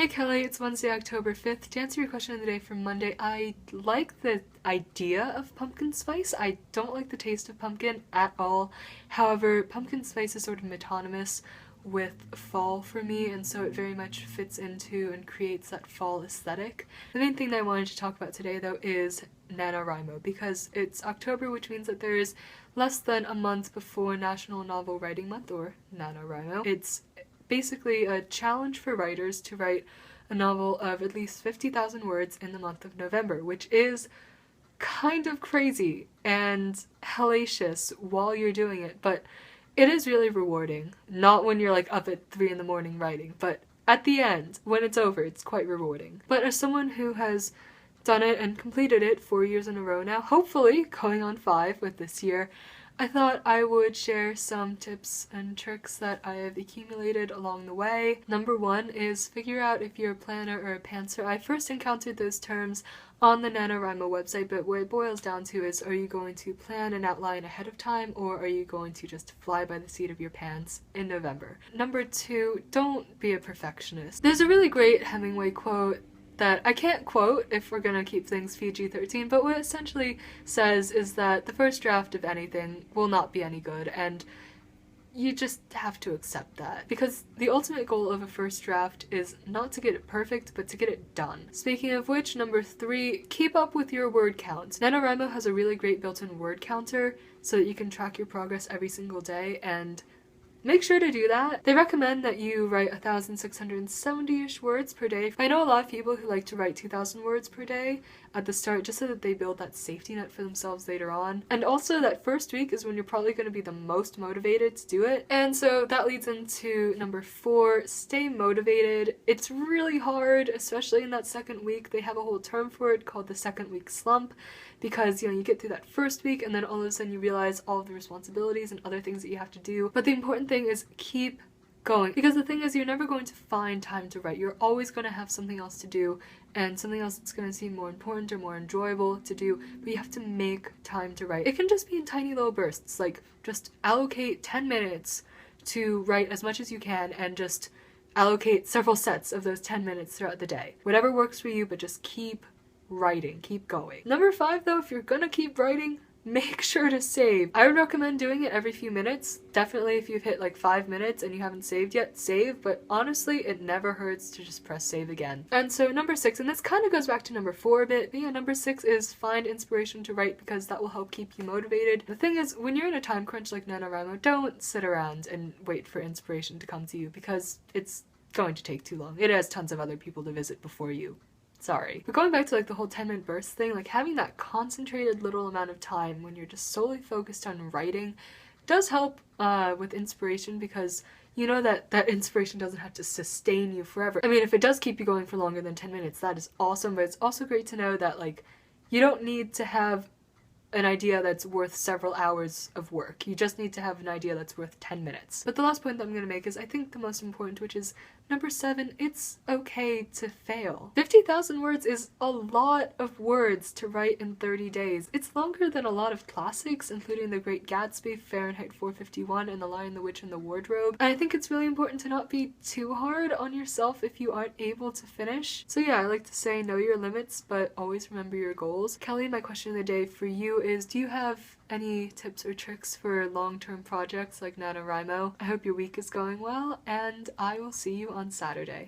Kelly, it's Wednesday, October 5th. To answer your question of the day from Monday, I like the idea of pumpkin spice. I don't like the taste of pumpkin at all. However, pumpkin spice is sort of metonymous with fall for me, and so it very much fits into and creates that fall aesthetic. The main thing that I wanted to talk about today, though, is NaNoWriMo, because it's October, which means that there is less than a month before National Novel Writing Month, or NaNoWriMo. It's basically a challenge for writers to write a novel of at least 50,000 words in the month of November, which is kind of crazy and hellacious while you're doing it, but it is really rewarding. Not when you're like up at 3 in the morning writing, but at the end, when it's over, it's quite rewarding. But as someone who has done it and completed it 4 years in a row now, hopefully going on 5 with this year, I thought I would share some tips and tricks that I have accumulated along the way. Number 1 is figure out if you're a planner or a pantser. I first encountered those terms on the NaNoWriMo website, but what it boils down to is, are you going to plan and outline ahead of time, or are you going to just fly by the seat of your pants in November? Number 2, don't be a perfectionist. There's a really great Hemingway quote that I can't quote if we're gonna keep things PG-13, but what it essentially says is that the first draft of anything will not be any good, and you just have to accept that. Because the ultimate goal of a first draft is not to get it perfect, but to get it done. Speaking of which, number 3, keep up with your word count. NaNoWriMo has a really great built-in word counter so that you can track your progress every single day, and make sure to do that. They recommend that you write 1,670-ish words per day. I know a lot of people who like to write 2,000 words per day at the start just so that they build that safety net for themselves later on. And also that first week is when you're probably going to be the most motivated to do it. And so that leads into number 4, stay motivated. It's really hard, especially in that second week. They have a whole term for it called the second week slump, because you get through that first week and then all of a sudden you realize all of the responsibilities and other things that you have to do. But the important thing is keep going, because the thing is, you're never going to find time to write. You're always going to have something else to do, and something else that's going to seem more important or more enjoyable to do, but you have to make time to write. It can just be in tiny little bursts, like just allocate 10 minutes to write as much as you can, and just allocate several sets of those 10 minutes throughout the day. Whatever works for you, but just keep writing, keep going. Number 5, though, if you're gonna keep writing, make sure to save. I would recommend doing it every few minutes. Definitely if you've hit like 5 minutes and you haven't saved yet, save, but honestly, it never hurts to just press save again. And so number 6, and this kind of goes back to number 4 a bit, but yeah, number 6 is find inspiration to write, because that will help keep you motivated. The thing is, when you're in a time crunch like NaNoWriMo, don't sit around and wait for inspiration to come to you, because it's going to take too long. It has tons of other people to visit before you. Sorry. But going back to like the whole 10-minute burst thing, like having that concentrated little amount of time when you're just solely focused on writing does help with inspiration, because you know that that inspiration doesn't have to sustain you forever. I mean, if it does keep you going for longer than 10 minutes, that is awesome, but it's also great to know that like you don't need to have an idea that's worth several hours of work. You just need to have an idea that's worth 10 minutes. But the last point that I'm going to make is I think the most important, which is number 7, it's okay to fail. 50,000 words is a lot of words to write in 30 days. It's longer than a lot of classics, including The Great Gatsby, Fahrenheit 451, and The Lion, the Witch, and the Wardrobe. And I think it's really important to not be too hard on yourself if you aren't able to finish. So yeah, I like to say know your limits, but always remember your goals. Kelly, my question of the day for you is, do you have any tips or tricks for long-term projects like NaNoWriMo? I hope your week is going well, and I will see you on Saturday.